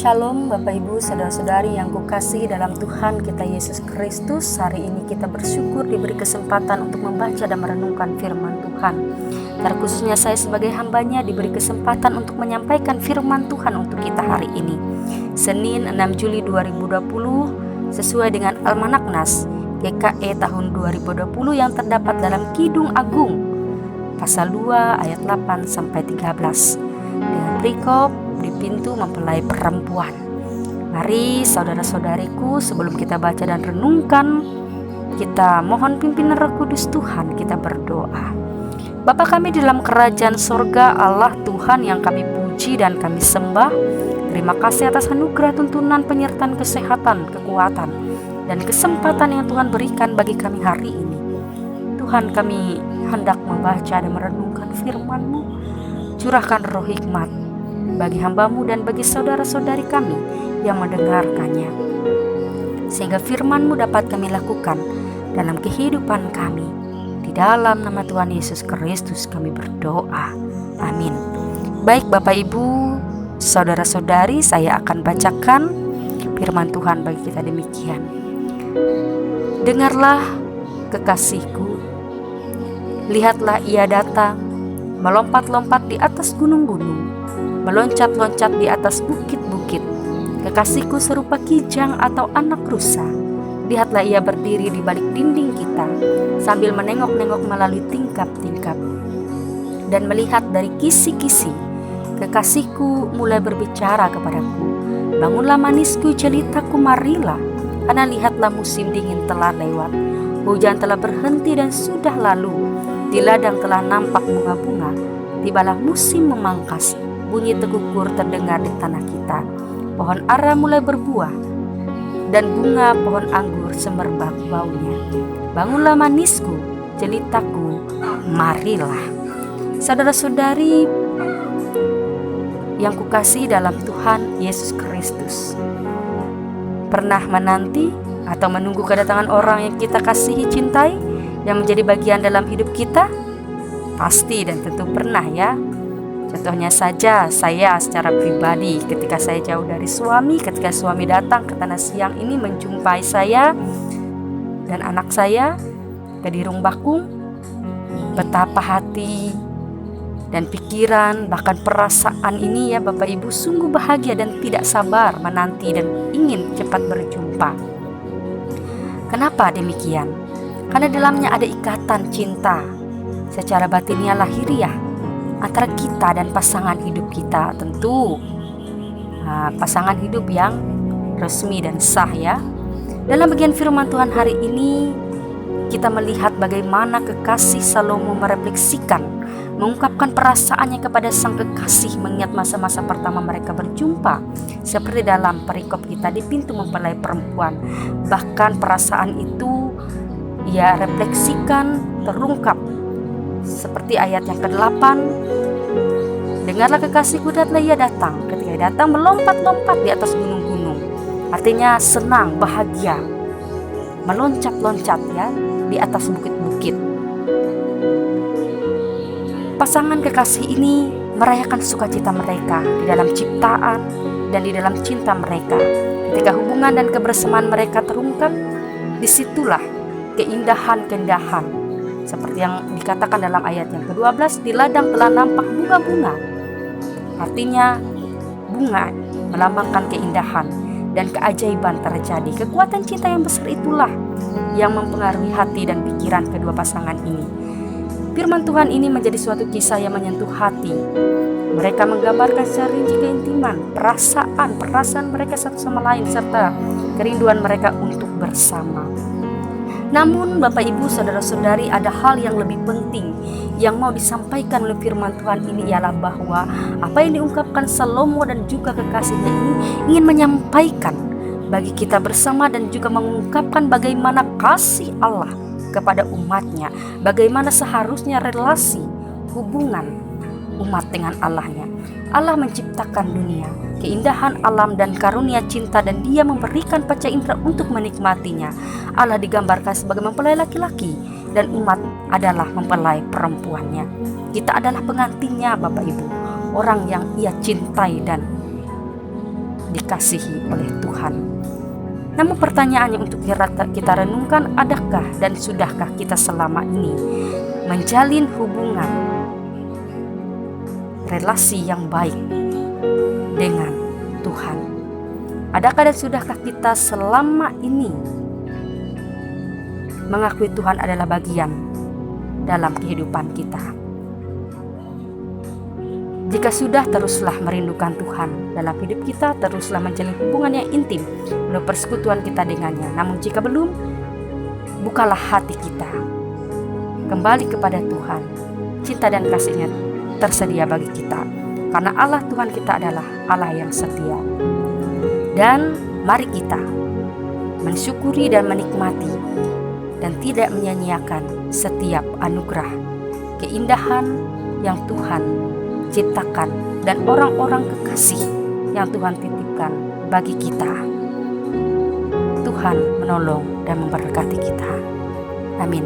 Shalom Bapak Ibu Saudara-saudari yang kukasihi dalam Tuhan kita Yesus Kristus. Hari ini kita bersyukur diberi kesempatan untuk membaca dan merenungkan firman Tuhan. Terkhususnya saya sebagai hambanya diberi kesempatan untuk menyampaikan firman Tuhan untuk kita hari ini, Senin 6 Juli 2020, sesuai dengan Almanak Nas GKE tahun 2020 yang terdapat dalam Kidung Agung pasal 2 ayat 8 sampai 13 dengan perikop di pintu mempelai perempuan. Mari saudara-saudariku, sebelum kita baca dan renungkan, kita mohon pimpinan Roh Kudus Tuhan. Kita berdoa. Bapa kami di dalam kerajaan sorga, Allah Tuhan yang kami puji dan kami sembah, terima kasih atas anugerah, tuntunan, penyertaan, kesehatan, kekuatan, dan kesempatan yang Tuhan berikan bagi kami hari ini. Tuhan, kami hendak membaca dan merenungkan firman-Mu. Curahkan roh hikmat bagi hamba-Mu dan bagi saudara-saudari kami yang mendengarkannya, sehingga firman-Mu dapat kami lakukan dalam kehidupan kami. Di dalam nama Tuhan Yesus Kristus kami berdoa, amin. Baik Bapak Ibu, saudara-saudari, saya akan bacakan firman Tuhan bagi kita demikian. Dengarlah kekasihku, lihatlah ia datang, melompat-lompat di atas gunung-gunung, meloncat-loncat di atas bukit-bukit. Kekasihku serupa kijang atau anak rusa. Lihatlah ia berdiri di balik dinding kita, sambil menengok-nengok melalui tingkap-tingkap dan melihat dari kisi-kisi. Kekasihku mulai berbicara kepadaku, bangunlah manisku, jelitaku, marilah, karena lihatlah musim dingin telah lewat, hujan telah berhenti dan sudah lalu, di ladang telah nampak bunga-bunga, tibalah musim memangkas, bunyi tekukur terdengar di tanah kita. Pohon ara mulai berbuah dan bunga pohon anggur semerbak baunya. Bangunlah manisku, jelitaku, marilah. Saudara-saudari yang kukasihi dalam Tuhan Yesus Kristus, pernah menanti atau menunggu kedatangan orang yang kita kasihi, cintai, yang menjadi bagian dalam hidup kita? Pasti dan tentu pernah ya. Contohnya saja saya secara pribadi, ketika saya jauh dari suami, ketika suami datang ke Tanah Siang ini menjumpai saya dan anak saya ke Dirung Bakung, betapa hati dan pikiran bahkan perasaan ini ya Bapak Ibu sungguh bahagia dan tidak sabar menanti dan ingin cepat berjumpa. Kenapa demikian? Karena dalamnya ada ikatan cinta secara batiniah lahiriah antara kita dan pasangan hidup kita, tentu pasangan hidup yang resmi dan sah ya. Dalam bagian firman Tuhan hari ini kita melihat bagaimana kekasih Salomo merefleksikan, mengungkapkan perasaannya kepada sang kekasih mengingat masa-masa pertama mereka berjumpa, seperti dalam perikop kita di pintu mempelai perempuan. Bahkan perasaan itu ia refleksikan, terungkap seperti ayat yang ke-8. Dengarlah kekasihku, lihatlah ia datang. Ketika ia datang melompat-lompat di atas gunung-gunung, artinya senang, bahagia, meloncat-loncat ya di atas bukit-bukit. Pasangan kekasih ini merayakan sukacita mereka di dalam ciptaan dan di dalam cinta mereka. Ketika hubungan dan kebersamaan mereka terungkap, disitulah keindahan-keindahan seperti yang dikatakan dalam ayat yang ke-12, di ladang telah nampak bunga-bunga. Artinya bunga melambangkan keindahan dan keajaiban terjadi. Kekuatan cinta yang besar itulah yang mempengaruhi hati dan pikiran kedua pasangan ini. Firman Tuhan ini menjadi suatu kisah yang menyentuh hati. Mereka menggambarkan secara rinci keintiman, perasaan mereka satu sama lain, serta kerinduan mereka untuk bersama. Namun Bapak Ibu saudara-saudari, ada hal yang lebih penting yang mau disampaikan oleh firman Tuhan ini, ialah bahwa apa yang diungkapkan Salomo dan juga kekasihnya ini ingin menyampaikan bagi kita bersama dan juga mengungkapkan bagaimana kasih Allah kepada umatnya, bagaimana seharusnya relasi hubungan umat dengan Allahnya. Allah menciptakan dunia, keindahan alam dan karunia cinta, dan Dia memberikan panca indera untuk menikmatinya. Allah digambarkan sebagai mempelai laki-laki dan umat adalah mempelai perempuannya. Kita adalah pengantinnya Bapak Ibu, orang yang Ia cintai dan dikasihi oleh Tuhan. Namun pertanyaannya untuk kita renungkan, adakah dan sudahkah kita selama ini menjalin hubungan relasi yang baik dengan Tuhan? Adakah dan sudahkah kita selama ini mengakui Tuhan adalah bagian dalam kehidupan kita? Jika sudah, teruslah merindukan Tuhan dalam hidup kita, teruslah menjalin hubungan yang intim melalui persekutuan kita dengannya. Namun jika belum, bukalah hati kita kembali kepada Tuhan. Cinta dan kasih-Nya tersedia bagi kita, karena Allah Tuhan kita adalah Allah yang setia. Dan mari kita mensyukuri dan menikmati dan tidak menyia-nyiakan setiap anugerah, keindahan yang Tuhan ciptakan dan orang-orang kekasih yang Tuhan titipkan bagi kita. Tuhan menolong dan memberkati kita. Amin.